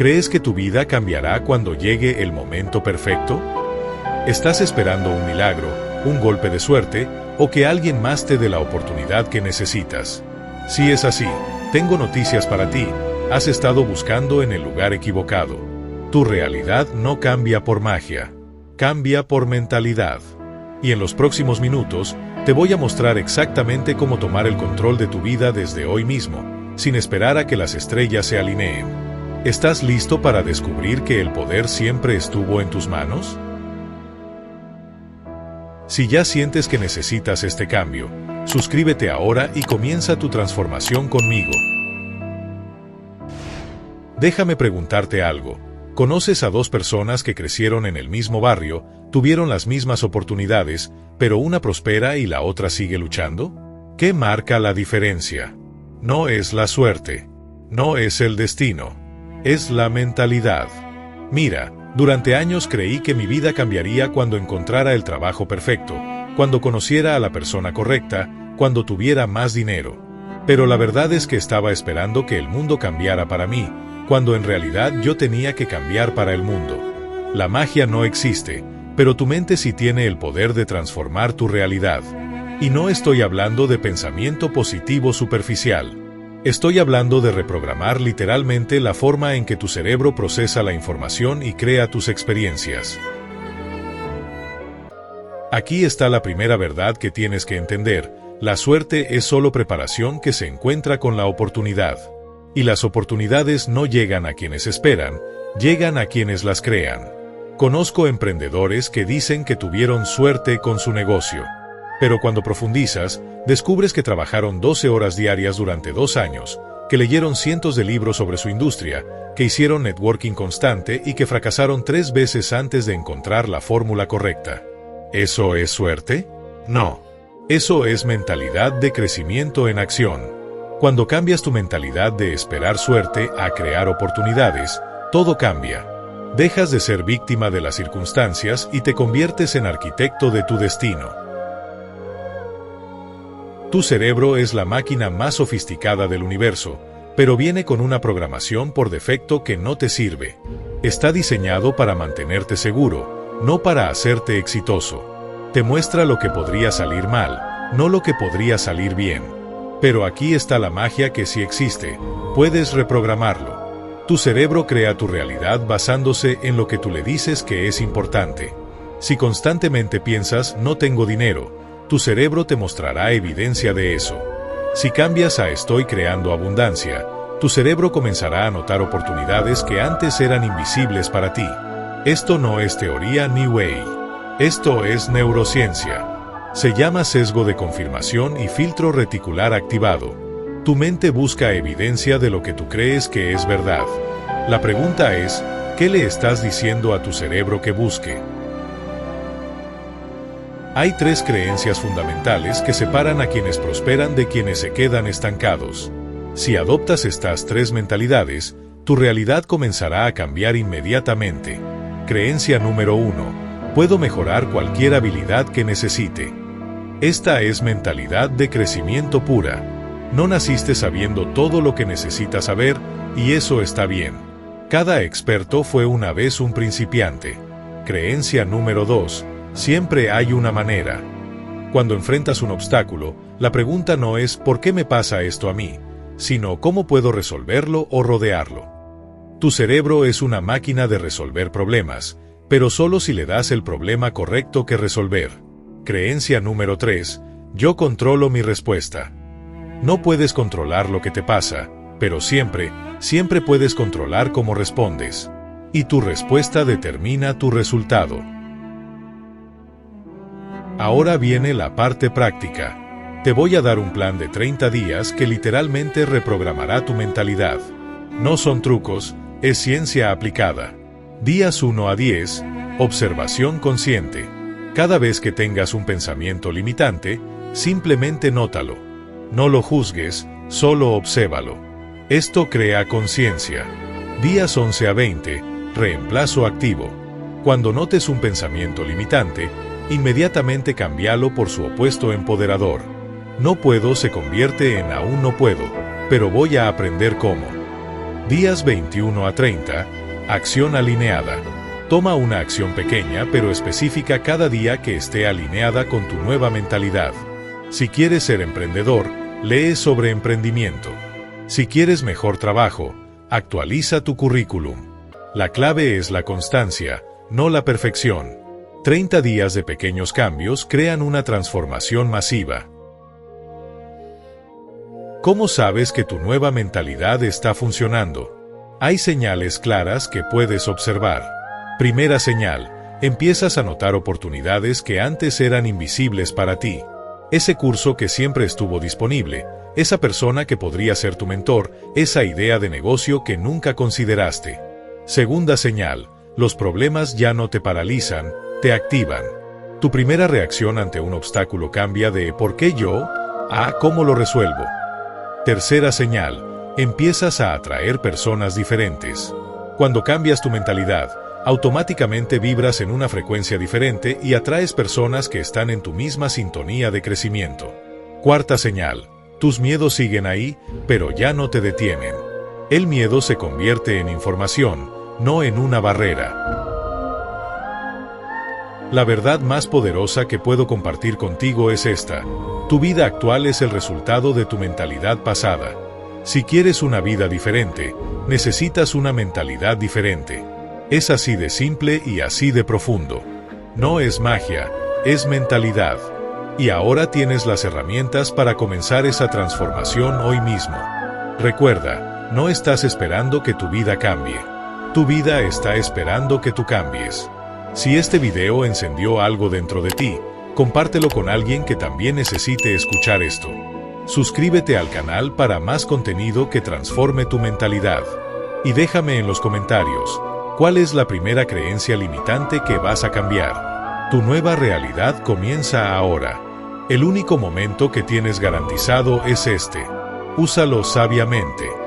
¿Crees que tu vida cambiará cuando llegue el momento perfecto? ¿Estás esperando un milagro, un golpe de suerte, o que alguien más te dé la oportunidad que necesitas? Si es así, tengo noticias para ti. Has estado buscando en el lugar equivocado. Tu realidad no cambia por magia, cambia por mentalidad. Y en los próximos minutos, te voy a mostrar exactamente cómo tomar el control de tu vida desde hoy mismo, sin esperar a que las estrellas se alineen. ¿Estás listo para descubrir que el poder siempre estuvo en tus manos? Si ya sientes que necesitas este cambio, suscríbete ahora y comienza tu transformación conmigo. Déjame preguntarte algo. ¿Conoces a dos personas que crecieron en el mismo barrio, tuvieron las mismas oportunidades, pero una prospera y la otra sigue luchando? ¿Qué marca la diferencia? No es la suerte, no es el destino, es la mentalidad. Mira, durante años creí que mi vida cambiaría cuando encontrara el trabajo perfecto, cuando conociera a la persona correcta, cuando tuviera más dinero. Pero la verdad es que estaba esperando que el mundo cambiara para mí, cuando en realidad yo tenía que cambiar para el mundo. La magia no existe, pero tu mente sí tiene el poder de transformar tu realidad. Y no estoy hablando de pensamiento positivo superficial. Estoy hablando de reprogramar literalmente la forma en que tu cerebro procesa la información y crea tus experiencias. Aquí está la primera verdad que tienes que entender: la suerte es solo preparación que se encuentra con la oportunidad. Y las oportunidades no llegan a quienes esperan, llegan a quienes las crean. Conozco emprendedores que dicen que tuvieron suerte con su negocio. Pero cuando profundizas, descubres que trabajaron 12 horas diarias durante 2 años, que leyeron cientos de libros sobre su industria, que hicieron networking constante y que fracasaron 3 veces antes de encontrar la fórmula correcta. ¿Eso es suerte? No. Eso es mentalidad de crecimiento en acción. Cuando cambias tu mentalidad de esperar suerte a crear oportunidades, todo cambia. Dejas de ser víctima de las circunstancias y te conviertes en arquitecto de tu destino. Tu cerebro es la máquina más sofisticada del universo, pero viene con una programación por defecto que no te sirve. Está diseñado para mantenerte seguro, no para hacerte exitoso. Te muestra lo que podría salir mal, no lo que podría salir bien. Pero aquí está la magia que sí existe, puedes reprogramarlo. Tu cerebro crea tu realidad basándose en lo que tú le dices que es importante. Si constantemente piensas "no tengo dinero", tu cerebro te mostrará evidencia de eso. Si cambias a "estoy creando abundancia", tu cerebro comenzará a notar oportunidades que antes eran invisibles para ti. Esto no es teoría ni way. Esto es neurociencia. Se llama sesgo de confirmación y filtro reticular activado. Tu mente busca evidencia de lo que tú crees que es verdad. La pregunta es, ¿qué le estás diciendo a tu cerebro que busque? Hay 3 creencias fundamentales que separan a quienes prosperan de quienes se quedan estancados. Si adoptas estas 3 mentalidades, tu realidad comenzará a cambiar inmediatamente. Creencia número 1. Puedo mejorar cualquier habilidad que necesite. Esta es mentalidad de crecimiento pura. No naciste sabiendo todo lo que necesitas saber, y eso está bien. Cada experto fue una vez un principiante. Creencia número 2. Siempre hay una manera. Cuando enfrentas un obstáculo, la pregunta no es ¿por qué me pasa esto a mí?, sino ¿cómo puedo resolverlo o rodearlo? Tu cerebro es una máquina de resolver problemas, pero solo si le das el problema correcto que resolver. Creencia número 3. Yo controlo mi respuesta. No puedes controlar lo que te pasa, pero siempre puedes controlar cómo respondes. Y tu respuesta determina tu resultado. Ahora viene la parte práctica. Te voy a dar un plan de 30 días que literalmente reprogramará tu mentalidad. No son trucos, es ciencia aplicada. Días 1 a 10, observación consciente. Cada vez que tengas un pensamiento limitante, simplemente nótalo. No lo juzgues, solo obsérvalo. Esto crea conciencia. Días 11 a 20, reemplazo activo. Cuando notes un pensamiento limitante, inmediatamente cámbialo por su opuesto empoderador. No puedo se convierte en aún no puedo, pero voy a aprender cómo. Días 21 a 30, acción alineada. Toma una acción pequeña pero específica cada día que esté alineada con tu nueva mentalidad. Si quieres ser emprendedor, lee sobre emprendimiento. Si quieres mejor trabajo, actualiza tu currículum. La clave es la constancia, no la perfección. 30 días de pequeños cambios crean una transformación masiva. ¿Cómo sabes que tu nueva mentalidad está funcionando? Hay señales claras que puedes observar. Primera señal, empiezas a notar oportunidades que antes eran invisibles para ti. Ese curso que siempre estuvo disponible, esa persona que podría ser tu mentor, esa idea de negocio que nunca consideraste. Segunda señal, los problemas ya no te paralizan, te activan. Tu primera reacción ante un obstáculo cambia de ¿por qué yo? A ¿cómo lo resuelvo? Tercera señal, empiezas a atraer personas diferentes. Cuando cambias tu mentalidad, automáticamente vibras en una frecuencia diferente y atraes personas que están en tu misma sintonía de crecimiento. Cuarta señal, tus miedos siguen ahí, pero ya no te detienen. El miedo se convierte en información, no en una barrera. La verdad más poderosa que puedo compartir contigo es esta. Tu vida actual es el resultado de tu mentalidad pasada. Si quieres una vida diferente, necesitas una mentalidad diferente. Es así de simple y así de profundo. No es magia, es mentalidad. Y ahora tienes las herramientas para comenzar esa transformación hoy mismo. Recuerda, no estás esperando que tu vida cambie. Tu vida está esperando que tú cambies. Si este video encendió algo dentro de ti, compártelo con alguien que también necesite escuchar esto. Suscríbete al canal para más contenido que transforme tu mentalidad. Y déjame en los comentarios, ¿cuál es la primera creencia limitante que vas a cambiar? Tu nueva realidad comienza ahora. El único momento que tienes garantizado es este. Úsalo sabiamente.